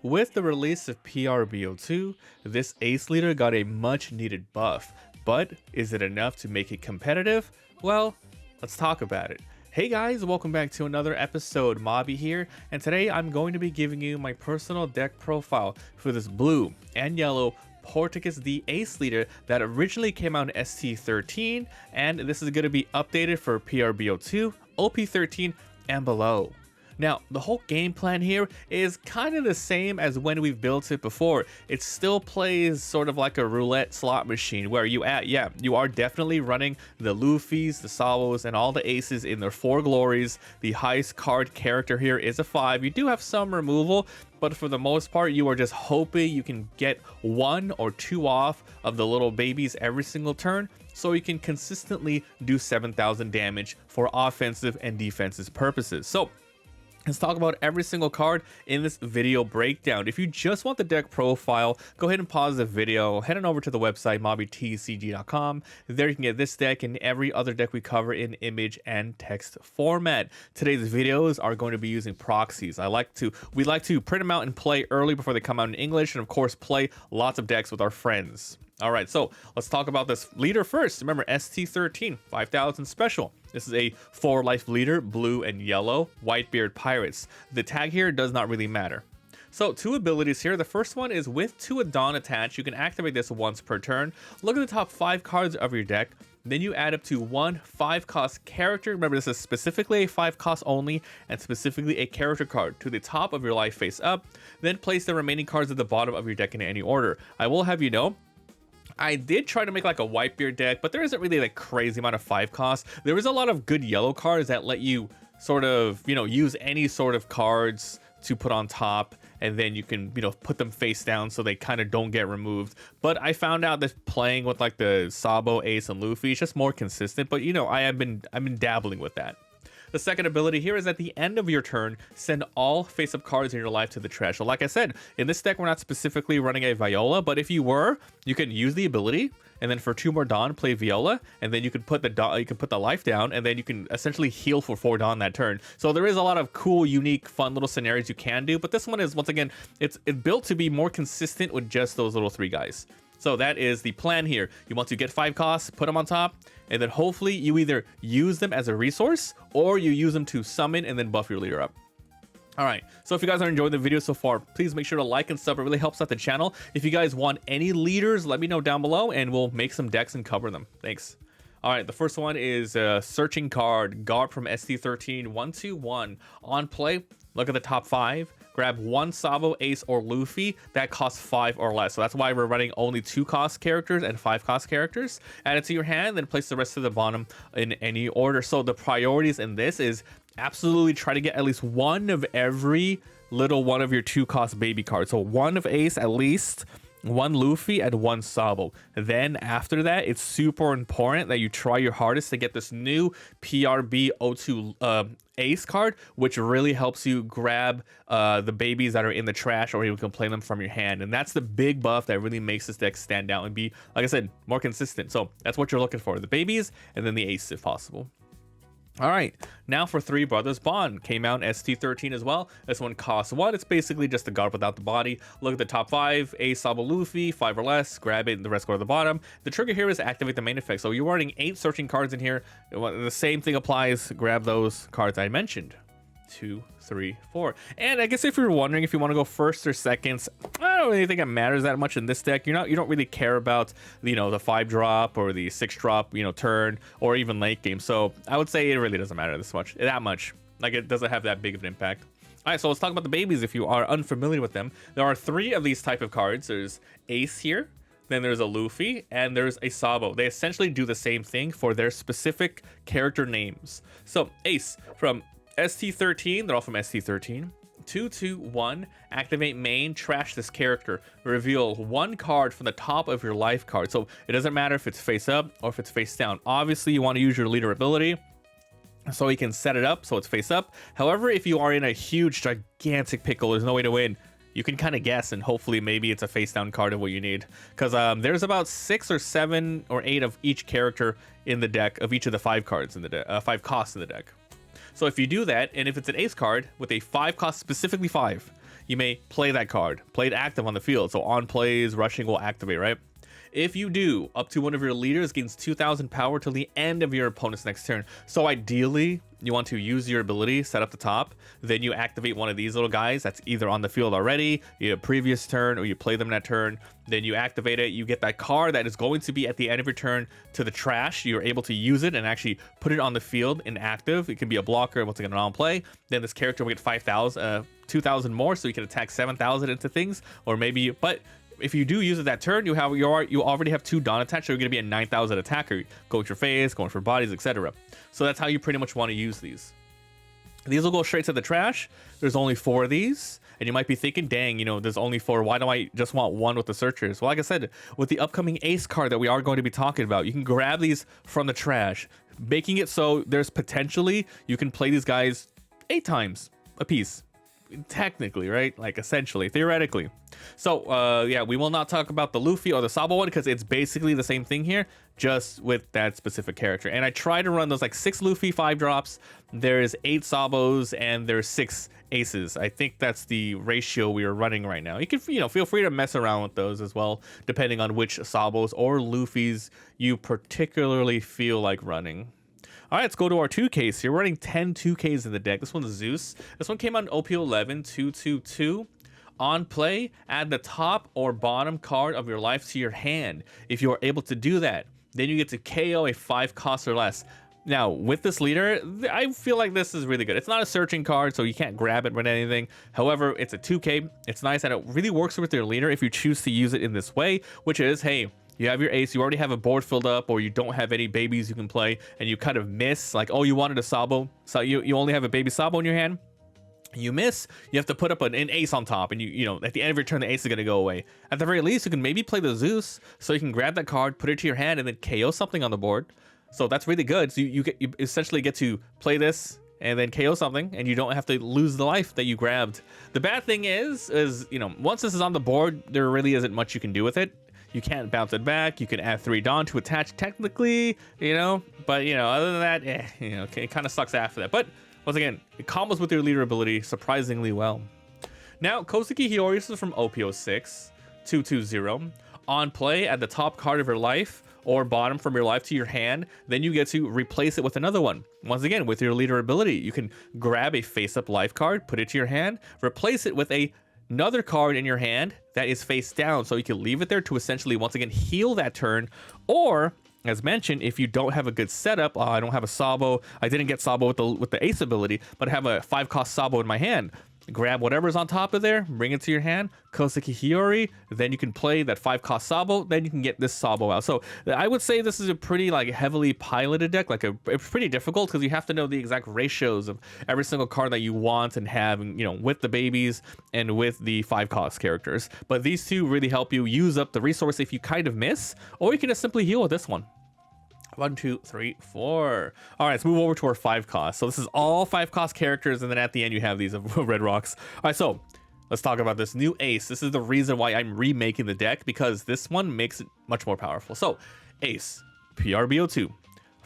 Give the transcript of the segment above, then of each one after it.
With the release of PRB02, this Ace leader got a much needed buff, but is it enough to make it competitive? Well, let's talk about it. Hey guys, welcome back to another episode. Mabi here, and today I'm going to be giving you my personal deck profile for this blue and yellow Portgas DAce leader that originally came out in ST13, and this is going to be updated for PRB02, OP13, and below. Now, the whole game plan here is kind of the same as when we've built it before. It still plays sort of like a roulette slot machine where you are definitely running the Luffys, the Sabos, and all the aces in their 4 glories. The highest card character here is a 5. You do have some removal, but for the most part, you are just hoping you can get 1 or 2 off of the little babies every single turn, so you can consistently do 7,000 damage for offensive and defensive purposes. So let's talk about every single card in this video breakdown. If you just want the deck profile, go ahead and pause the video, head on over to the website MabiTCG.com. There you can get this deck and every other deck we cover in image and text format. Today's videos are going to be using proxies. We like to print them out and play early before they come out in English, and of course play lots of decks with our friends. Alright, so let's talk about this leader first. Remember, ST13 5000 special. This is a 4-life leader, blue and yellow, Whitebeard Pirates. The tag here does not really matter. So 2 abilities here. The first one is with 2 Adon attached. You can activate this once per turn. Look at the top 5 cards of your deck. Then you add up to 1 5-cost character. Remember, this is specifically a 5-cost only and specifically a character card to the top of your life face up. Then place the remaining cards at the bottom of your deck in any order. I will have you know, I did try to make like a Whitebeard deck, but there isn't really like crazy amount of 5 costs. There is a lot of good yellow cards that let you sort of, use any sort of cards to put on top, and then you can, put them face down so they kind of don't get removed. But I found out that playing with like the Sabo, Ace, and Luffy is just more consistent. But I've been dabbling with that. The second ability here is at the end of your turn, send all face-up cards in your life to the trash. So like I said, in this deck, we're not specifically running a Viola, but if you were, you can use the ability, and then for 2 more Dawn, play Viola, and then you can put the life down, and then you can essentially heal for 4 Dawn that turn. So there is a lot of cool, unique, fun little scenarios you can do, but this one is, once again, it's built to be more consistent with just those little 3 guys. So that is the plan here. You want to get 5 costs, put them on top, and then hopefully you either use them as a resource or you use them to summon and then buff your leader up. Alright, so if you guys are enjoying the video so far, please make sure to like and sub. It really helps out the channel. If you guys want any leaders, let me know down below and we'll make some decks and cover them. Thanks. Alright, the first one is Searching Card, Guard from ST13 121. On play, look at the top 5. Grab 1 Sabo, Ace, or Luffy that costs 5 or less. So that's why we're running only 2 cost characters and 5 cost characters. Add it to your hand, then place the rest to the bottom in any order. So the priorities in this is absolutely try to get at least 1 of every little one of your 2 cost baby cards. So 1 of Ace at least, 1 Luffy, and 1 Sabo. Then after that, it's super important that you try your hardest to get this new PRB02 Ace card, which really helps you grab the babies that are in the trash, or you can play them from your hand. And that's the big buff that really makes this deck stand out and be, like I said, more consistent. So that's what you're looking for, the babies and then the Ace if possible. Alright, now for 3 Brothers Bond. Came out in ST13 as well. This one costs 1. It's basically just a guard without the body. Look at the top 5. Ace, Sabo, Luffy, 5 or less. Grab it and the rest go to the bottom. The trigger here is activate the main effect. So you're running 8 searching cards in here. The same thing applies. Grab those cards I mentioned. 2, 3, 4. And I guess if you're wondering if you want to go first or seconds, I don't really think it matters that much in this deck. You don't really care about the 5-drop or the 6-drop turn or even late game. So I would say it really doesn't matter that much. Like, it doesn't have that big of an impact. All right, so let's talk about the babies if you are unfamiliar with them. There are 3 of these type of cards. There's Ace here, then there's a Luffy, and there's a Sabo. They essentially do the same thing for their specific character names. So Ace from ST13, they're all from ST13. 2, 2, 1, activate main, trash this character. Reveal 1 card from the top of your life card. So it doesn't matter if it's face up or if it's face down. Obviously, you want to use your leader ability, so you can set it up so it's face up. However, if you are in a huge, gigantic pickle, there's no way to win. You can kind of guess, and hopefully maybe it's a face down card of what you need. Because there's about 6 or 7 or 8 of each character in the deck, of each of the 5 cards in the deck, 5 costs in the deck. So if you do that, and if it's an Ace card with a 5 cost, specifically 5, you may play that card, play it active on the field. So on plays, rushing will activate, right? If you do, up to one of your leaders gains 2,000 power till the end of your opponent's next turn. So ideally, you want to use your ability, set up the top, then you activate one of these little guys that's either on the field already, you have previous turn, or you play them that turn, then you activate it, you get that card that is going to be at the end of your turn to the trash. You're able to use it and actually put it on the field in active. It can be a blocker, once again, on play. Then this character will get 2,000 more, so you can attack 7,000 into things, or maybe, but if you do use it that turn, you already have 2 Dawn attached, so you're going to be a 9,000 attacker. Go with your face, going for bodies, etc. So that's how you pretty much want to use these. These will go straight to the trash. There's only 4 of these, and you might be thinking, dang, you know, there's only 4. Why do I just want 1 with the searchers? Well, like I said, with the upcoming Ace card that we are going to be talking about, you can grab these from the trash, making it so there's potentially you can play these guys 8 times a piece. Technically, right? Like essentially, theoretically. So yeah, we will not talk about the Luffy or the Sabo one because it's basically the same thing here, just with that specific character. And I try to run those like 6 Luffy 5 drops, there's 8 Sabos, and there's 6 Aces. I think that's the ratio we are running right now. You can, you know, feel free to mess around with those as well, depending on which Sabos or Luffys you particularly feel like running. All right, let's go to our 2Ks here. We're running 10 2Ks in the deck. This one's Zeus. This one came on OP11 222. On play, add the top or bottom card of your life to your hand. If you are able to do that, then you get to KO a 5 cost or less. Now, with this leader, I feel like this is really good. It's not a searching card, so you can't grab it with anything. However, it's a 2K. It's nice that it really works with your leader if you choose to use it in this way, which is, hey, you have your Ace, you already have a board filled up, or you don't have any babies you can play, and you kind of miss, like, oh, you wanted a Sabo, so you only have a baby Sabo in your hand. You miss, you have to put up an Ace on top, and you know, at the end of your turn, the Ace is going to go away. At the very least, you can maybe play the Zeus, so you can grab that card, put it to your hand, and then KO something on the board. So that's really good. So you essentially get to play this, and then KO something, and you don't have to lose the life that you grabbed. The bad thing is, you know, once this is on the board, there really isn't much you can do with it. You can't bounce it back. You can add 3 Dawn to attach technically, you know, but, you know, other than that, you know, it kind of sucks after that. But once again, it combos with your leader ability surprisingly well. Now, Kosuke Hiyori is from OP06 220. On play, add the top card of your life or bottom from your life to your hand. Then you get to replace it with another one. Once again, with your leader ability, you can grab a face-up life card, put it to your hand, replace it with another card in your hand that is face down, so you can leave it there to essentially once again heal that turn. Or as mentioned, if you don't have a good setup, I don't have a Sabo, I didn't get Sabo with the Ace ability, but I have a 5 cost Sabo in my hand. Grab whatever's on top of there, bring it to your hand, Kosuke Hiyori, then you can play that 5 cost Sabo, then you can get this Sabo out. So I would say this is a pretty like heavily piloted deck, like it's pretty difficult because you have to know the exact ratios of every single card that you want and have, you know, with the babies and with the 5 cost characters. But these two really help you use up the resource if you kind of miss, or you can just simply heal with this one. 1, 2, 3, 4. All right, let's move over to our 5 cost. So this is all 5 cost characters, and then at the end you have these red rocks. All right, so let's talk about this new Ace. This is the reason why I'm remaking the deck, because this one makes it much more powerful. So Ace, PRB02,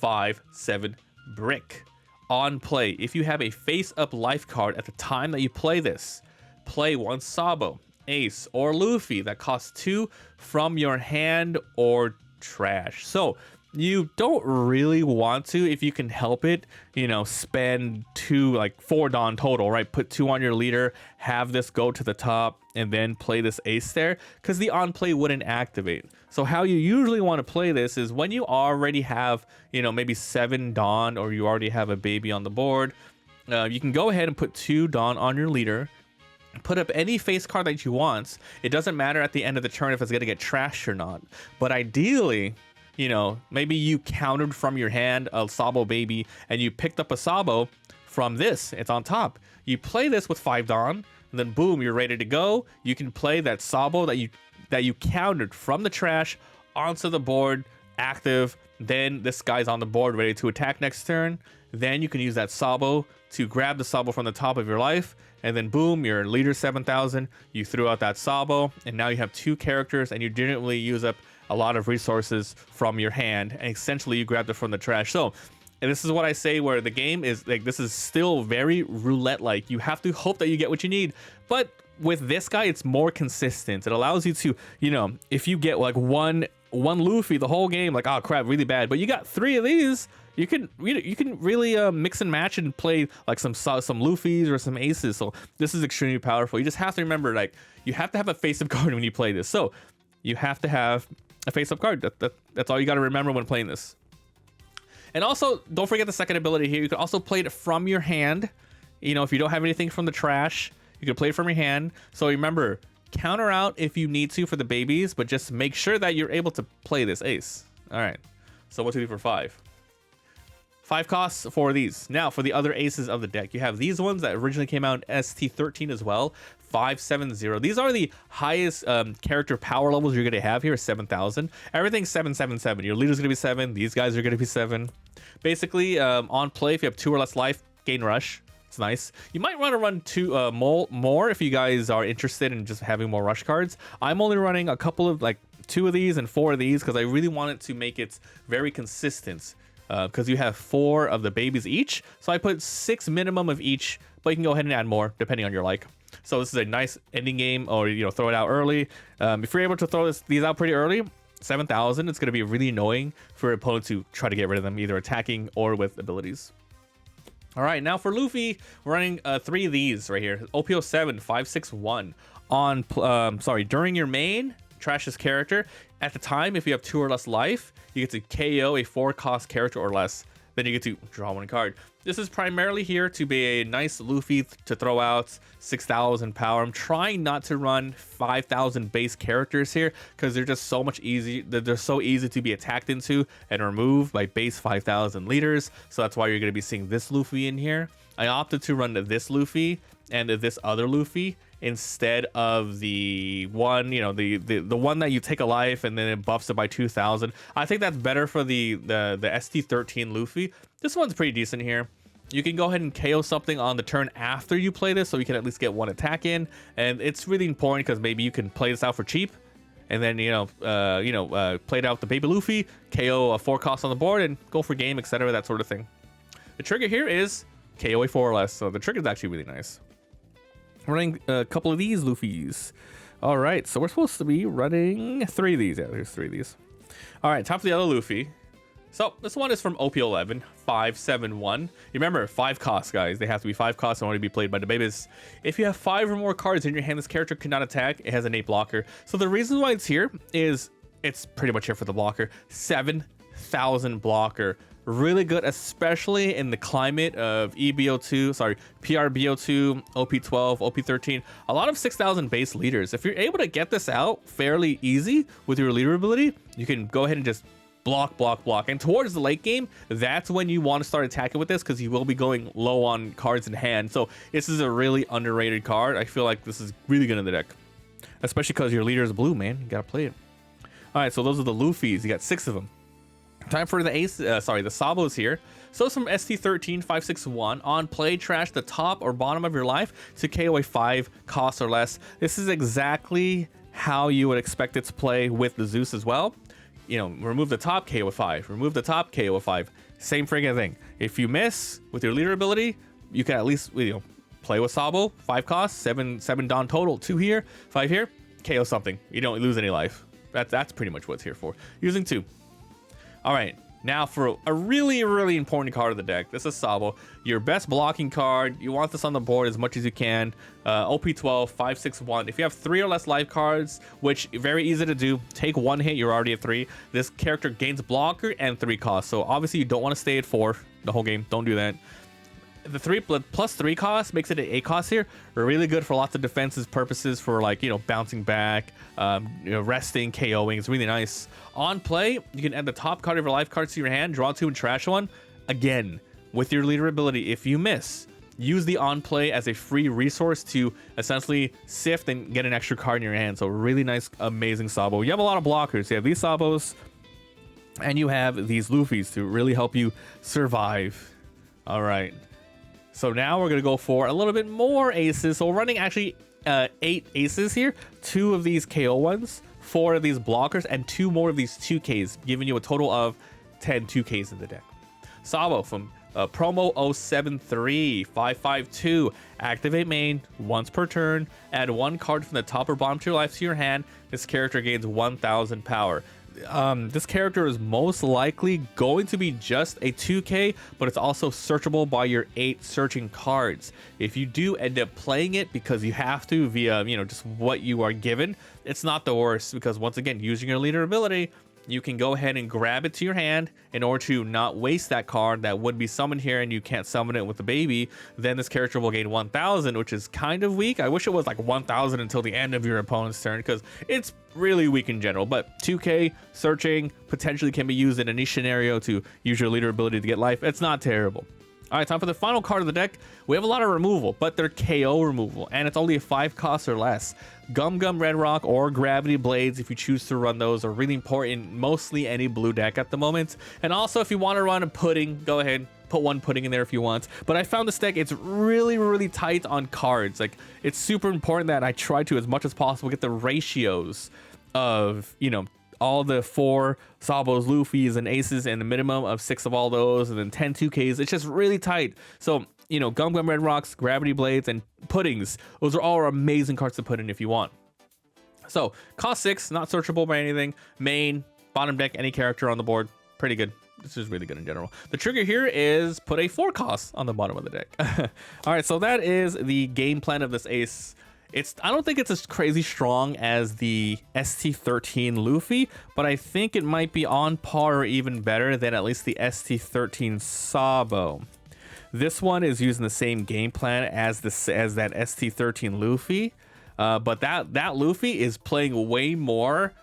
5/7 brick. On play, if you have a face-up life card at the time that you play this, play 1 Sabo, Ace, or Luffy that costs 2 from your hand or trash. So you don't really want to, if you can help it, you know, spend 2, like 4 Dawn total, right? Put 2 on your leader, have this go to the top, and then play this Ace there, because the on play wouldn't activate. So how you usually want to play this is when you already have, you know, maybe 7 Dawn, or you already have a baby on the board, you can go ahead and put 2 Dawn on your leader, put up any face card that you want. It doesn't matter at the end of the turn if it's going to get trashed or not. But ideally, you know, maybe you countered from your hand a Sabo baby and you picked up a Sabo from this. It's on top. You play this with 5 Dawn, and then boom, you're ready to go. You can play that Sabo that you countered from the trash onto the board, active. Then this guy's on the board ready to attack next turn. Then you can use that Sabo to grab the Sabo from the top of your life, and then boom, your leader 7,000. You threw out that Sabo, and now you have 2 characters, and you didn't really use up a lot of resources from your hand, and essentially you grabbed it from the trash. So, and this is what I say, where the game is like, this is still very roulette like. You have to hope that you get what you need, but with this guy, it's more consistent. It allows you to, you know, if you get like one Luffy the whole game, like, oh crap, really bad, but you got 3 of these, you can really mix and match and play like some Luffys or some Aces. So this is extremely powerful. You just have to remember, like, you have to have a face-up card when you play this. So you have to have a face-up card. That's all you got to remember when playing this. And also, don't forget the second ability here. You can also play it from your hand. You know, if you don't have anything from the trash, you can play it from your hand. So remember, counter out if you need to for the babies, but just make sure that you're able to play this ace. All right. So 1, 2, 3, 4, 5. 5 costs for these. Now, for the other aces of the deck, you have these ones that originally came out in ST13 as well. 570. These are the highest character power levels you're going to have here, 7,000. Everything's 777. Your leader's going to be 7. These guys are going to be 7. Basically, on play, if you have 2 or less life, gain rush. It's nice. You might want to run 2 more if you guys are interested in just having more rush cards. I'm only running a couple of, like, 2 of these and 4 of these because I really wanted to make it very consistent. Because you have 4 of the babies each, so I put 6 minimum of each, but you can go ahead and add more depending on your like. So this is a nice ending game, or, you know, throw it out early. If you're able to throw these out pretty early, 7,000, it's going to be really annoying for your opponent to try to get rid of them, either attacking or with abilities. All right, now for Luffy, we're running 3 of these right here. OP07 561 on during your main, trash this character. At the time, if you have 2 or less life, you get to KO a 4-cost character or less. Then you get to draw 1 card. This is primarily here to be a nice Luffy to throw out 6,000 power. I'm trying not to run 5,000 base characters here because they're just so much easy. They're so easy to be attacked into and removed by base 5,000 leaders. So that's why you're going to be seeing this Luffy in here. I opted to run this Luffy and this other Luffy instead of the one, you know, the one that you take a life and then it buffs it by 2,000. I think that's better for the ST13 Luffy. This one's pretty decent here. You can go ahead and KO something on the turn after you play this, so you can at least get 1 attack in, and it's really important because maybe you can play this out for cheap, and then play it out with the baby Luffy, KO a 4-cost on the board, and go for game, etc. That sort of thing. The trigger here is KO a 4 or less, so the trigger is actually really nice. Running a couple of these Luffys. All right, so we're supposed to be running 3 of these. Yeah, there's 3 of these. All right, top of the other Luffy. So this one is from OP11 571. You remember, 5 costs, guys. They have to be 5 costs in order to be played by the babies. If you have 5 or more cards in your hand, this character cannot attack. It has an 8 blocker. So the reason why it's here is it's pretty much here for the blocker. 7,000 blocker. Really good, especially in the climate of PRB02, OP12, OP13. A lot of 6,000 base leaders. If you're able to get this out fairly easy with your leader ability, you can go ahead and just block. And towards the late game, that's when you want to start attacking with this because you will be going low on cards in hand. So this is a really underrated card. I feel like this is really good in the deck, especially because your leader is blue, man. You gotta play it. All right, so those are the Luffys. You got 6 of them. Time for the Ace, the Sabos here. So it's from ST13 561. On play, trash the top or bottom of your life to KO a 5 cost or less. This is exactly how you would expect it to play with the Zeus as well. You know, remove the top, KO a 5. Remove the top, KO a 5. Same freaking thing. If you miss with your leader ability, you can at least, you know, play with Sabo. 5 costs, 7 Don total. 2 here, 5 here, KO something. You don't lose any life. That's pretty much what it's here for. Using 2. All right, now for a really, really important card of the deck. This is Sabo, your best blocking card. You want this on the board as much as you can. OP12 561. If you have 3 or less life cards, which very easy to do, take 1 hit, you're already at 3. This character gains blocker and 3 costs. So obviously you don't want to stay at 4 the whole game. Don't do that. The 3 plus 3 cost makes it an 8 cost here. Really good for lots of defenses purposes, for like, you know, bouncing back, resting, KOing. It's really nice. On play, you can add the top card of your life cards to your hand, draw 2 and trash 1. Again, with your leader ability, if you miss, use the on play as a free resource to essentially sift and get an extra card in your hand. So really nice, amazing Sabo. You have a lot of blockers. You have these Sabos and you have these Luffys to really help you survive. All right. So now we're going to go for a little bit more aces. So we're running actually 8 aces here. 2 of these KO ones, 4 of these blockers, and 2 more of these 2Ks, giving you a total of 10 2Ks in the deck. Sabo from Promo 073 552. Activate main once per turn. Add 1 card from the top or bottom of your life to your hand. This character gains 1000 power. This character is most likely going to be just a 2K, but it's also searchable by your 8 searching cards. If you do end up playing it because you have to via, just what you are given, it's not the worst, because once again, using your leader ability, you can go ahead and grab it to your hand in order to not waste that card that would be summoned here, and you can't summon it with the baby. Then this character will gain 1000, which is kind of weak. I wish it was like 1000 until the end of your opponent's turn, because it's really weak in general. But 2K searching potentially can be used in a niche scenario to use your leader ability to get life. It's not terrible. All right, time for the final card of the deck. We have a lot of removal, but they're KO removal, and it's only a 5 cost or less. Gum Red Rock or Gravity Blades, if you choose to run those, are really important, mostly any blue deck at the moment. And also, if you want to run a Pudding, go ahead, put 1 Pudding in there if you want. But I found this deck, it's really tight on cards. Like, it's super important that I try to, as much as possible, get the ratios of, all the 4 Sabos, Luffys, and Aces, and the minimum of 6 of all those, and then 10 2Ks. It's just really tight. So, Gum Red Rocks, Gravity Blades, and Puddings, those are all amazing cards to put in if you want. So, cost 6, not searchable by anything. Main, bottom deck, any character on the board, pretty good. This is really good in general. The trigger here is put a 4 cost on the bottom of the deck. All right, so that is the game plan of this ace. I don't think it's as crazy strong as the ST13 Luffy, but I think it might be on par or even better than at least the ST13 Sabo. This one is using the same game plan as that ST13 Luffy, but that Luffy is playing way more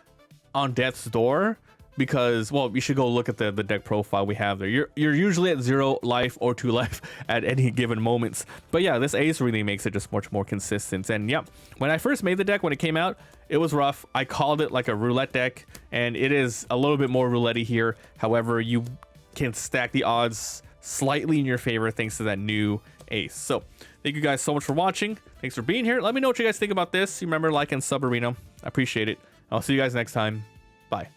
on Death's Door, because, well, you should go look at the deck profile we have there. You're usually at 0 life or 2 life at any given moments. But yeah, this ace really makes it just much more consistent. And yeah, when I first made the deck, when it came out, it was rough. I called it like a roulette deck, and it is a little bit more roulette-y here. However, you can stack the odds slightly in your favor thanks to that new ace. So thank you guys so much for watching. Thanks for being here. Let me know what you guys think about this. Remember, like and sub Arena. I appreciate it. I'll see you guys next time. Bye.